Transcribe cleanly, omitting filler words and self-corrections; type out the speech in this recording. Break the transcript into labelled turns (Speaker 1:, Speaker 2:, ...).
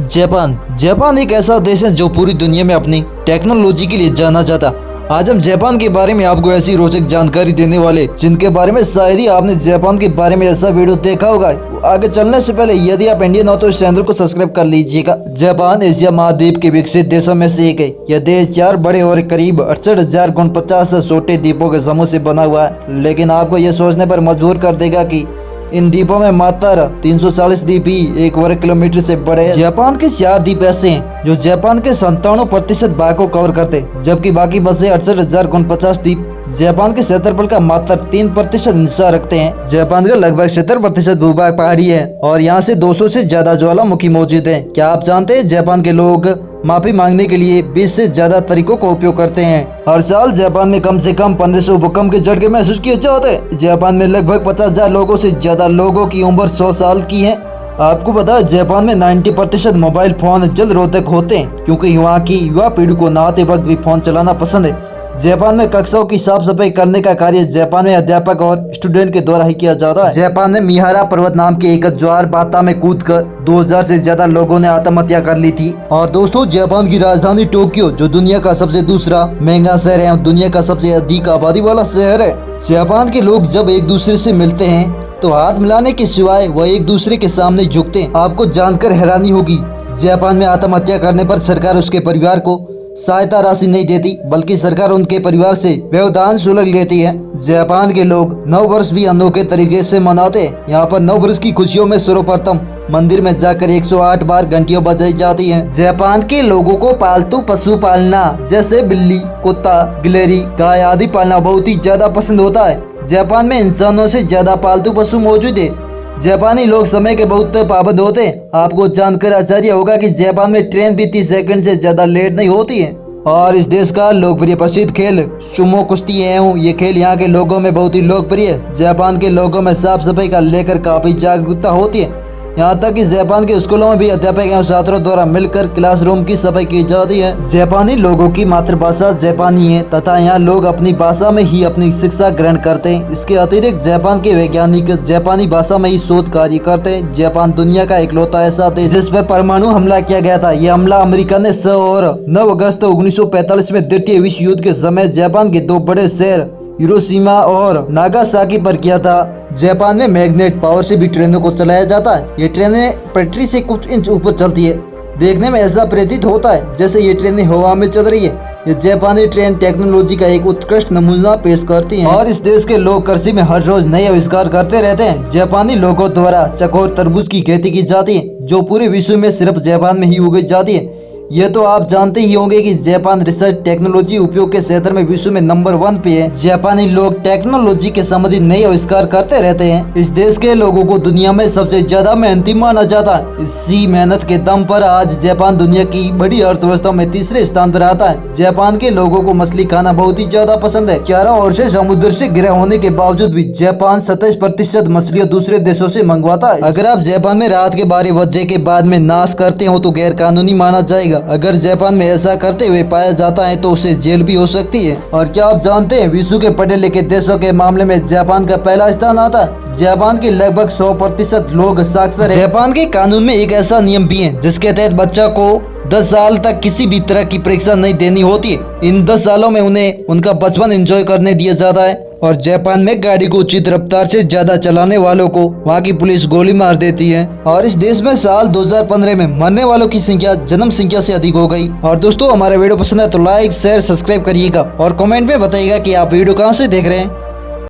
Speaker 1: Japan Japan एक ऐसा देश है जो पूरी दुनिया में अपनी टेक्नोलॉजी के लिए जाना जाता। आज हम जापान के बारे में आपको ऐसी रोचक जानकारी देने वाले जिनके बारे में शायद ही आपने जापान के बारे में ऐसा वीडियो देखा होगा। आगे चलने से पहले यदि आप इंडियन हो तो इस चैनल को सब्सक्राइब कर लीजिएगा। जापान एशिया महाद्वीप के विकसित देशों में से एक है। यह देश 4 बड़े और करीब 68,049 छोटे द्वीपों के समूह से बना हुआ है, लेकिन आपको यह सोचने पर मजबूर कर देगा कि इन द्वीपों में मात्र 340 द्वीप ही 1 वर्ग किलोमीटर से बड़े हैं। जापान के 4 द्वीप ऐसे हैं जो जापान के 97% भाग को कवर करते, जबकि बाकी बचे 68,049 द्वीप जापान के क्षेत्रफल का मात्र 3% हिस्सा रखते हैं। जापान का लगभग 70% भूभाग पहाड़ी है और यहाँ से 200 से ज्यादा ज्वालामुखी मौजूद हैं। क्या आप जानते हैं जापान के लोग माफी मांगने के लिए 20 से ज्यादा तरीकों का उपयोग करते हैं। हर साल जापान में कम से कम 1500 भूकंप के झटके महसूस किए जाते हैं। जापान में लगभग 50,000 लोगों से ज्यादा लोगों की उम्र 100 साल की है। आपको पता है जापान में 90% मोबाइल फोन जल रोधक होते हैं, क्योंकि वहाँ की युवा पीढ़ी को नहाते वक्त भी फोन चलाना पसंद है। जापान में कक्षाओं की साफ सफाई करने का कार्य जापान में अध्यापक और स्टूडेंट के द्वारा ही किया जाता है। जापान में मिहारा पर्वत नाम के एक ज्वार बाता में कूदकर 2000 से ज्यादा लोगों ने आत्महत्या कर ली थी। और दोस्तों, जापान की राजधानी टोक्यो जो दुनिया का सबसे दूसरा महंगा शहर है, दुनिया का सबसे अधिक आबादी वाला शहर है। जापान के लोग जब एक दूसरे से मिलते हैं तो हाथ मिलाने के सिवाय वह एक दूसरे के सामने झुकते हैं। आपको जानकर हैरानी होगी, जापान में आत्महत्या करने पर सरकार उसके परिवार को सहायता राशि नहीं देती, बल्कि सरकार उनके परिवार से व्यवधान शुल्क लेती है। जापान के लोग नव वर्ष भी अनोखे तरीके से मनाते हैं। यहाँ पर नव वर्ष की खुशियों में सर्वप्रथम मंदिर में जाकर 108 बार घंटियां बजाई जाती हैं। जापान के लोगों को पालतू पशु पालना जैसे बिल्ली, कुत्ता, गिलहरी, गाय आदि पालना बहुत ही ज्यादा पसंद होता है। जापान में इंसानों से ज्यादा पालतू पशु मौजूद है। जापानी लोग समय के बहुत पाबंद होते हैं। आपको जानकर आश्चर्य होगा कि जापान में ट्रेन भी 30 सेकंड से ज्यादा लेट नहीं होती है। और इस देश का लोकप्रिय प्रसिद्ध खेल सुमो कुश्ती है। ये खेल यहाँ के लोगों में बहुत ही लोकप्रिय है। जापान के लोगों में साफ सफाई का लेकर काफी जागरूकता होती है। यहाँ तक कि जापान के स्कूलों में भी अध्यापक एवं छात्रों द्वारा मिलकर क्लासरूम की सफाई की जाती है। जापानी लोगों की मातृभाषा जापानी है तथा यहाँ लोग अपनी भाषा में ही अपनी शिक्षा ग्रहण करते हैं। इसके अतिरिक्त जापान के वैज्ञानिक जापानी भाषा में ही शोध कार्य करते हैं। जापान दुनिया का इकलौता ऐसा देश जिस पर परमाणु हमला किया गया था। यह हमला अमेरिका ने 6 और 9 अगस्त 1945 में द्वितीय विश्व युद्ध के समय जापान के 2 बड़े शहर हिरोशिमा और नागासाकी पर किया था। जापान में मैग्नेट पावर से भी ट्रेनों को चलाया जाता है। ये ट्रेनें पटरी से कुछ इंच ऊपर चलती है। देखने में ऐसा प्रतीत होता है जैसे ये ट्रेनें हवा में चल रही है। ये जापानी ट्रेन टेक्नोलॉजी का एक उत्कृष्ट नमूना पेश करती हैं। और इस देश के लोग कृषि में हर रोज नए आविष्कार करते रहते हैं। जापानी लोगों द्वारा चकोर तरबूज की खेती की जाती है, जो पूरे विश्व में सिर्फ जापान में ही उगाई जाती है। ये तो आप जानते ही होंगे कि जापान रिसर्च टेक्नोलॉजी उपयोग के क्षेत्र में विश्व में नंबर 1 पे है। जापानी लोग टेक्नोलॉजी के संबंधित नए आविष्कार करते रहते हैं। इस देश के लोगों को दुनिया में सबसे ज्यादा मेहनती माना जाता है। इसी मेहनत के दम पर आज जापान दुनिया की बड़ी अर्थव्यवस्था में तीसरे स्थान पर आता है। जापान के लोगों को मछली खाना बहुत ही ज्यादा पसंद है। चारों ओर से समुद्र से घिरा होने के बावजूद भी जापान 27% मछलियाँ दूसरे देशों से मंगवाता है। अगर आप जापान में रात के 12 बजे के बाद में नाश करते हो तो गैर कानूनी माना जाएगा। अगर जापान में ऐसा करते हुए पाया जाता है तो उसे जेल भी हो सकती है। और क्या आप जानते हैं विश्व के पढ़े लिखे देशों के मामले में जापान का पहला स्थान आता है। जापान के लगभग 100% लोग साक्षर हैं। जापान के कानून में एक ऐसा नियम भी है जिसके तहत बच्चा को 10 साल तक किसी भी तरह की परीक्षा नहीं देनी होती है। इन 10 सालों में उन्हें उनका बचपन एंजॉय करने दिया जाता है। और जापान में गाड़ी को उचित रफ्तार से ज्यादा चलाने वालों को वहाँ की पुलिस गोली मार देती है। और इस देश में साल 2015 में मरने वालों की संख्या जन्म संख्या से अधिक हो गई। और दोस्तों, हमारा वीडियो पसंद है तो लाइक शेयर सब्सक्राइब करिएगा और कमेंट में बताइएगा कि आप वीडियो कहाँ से देख रहे हैं।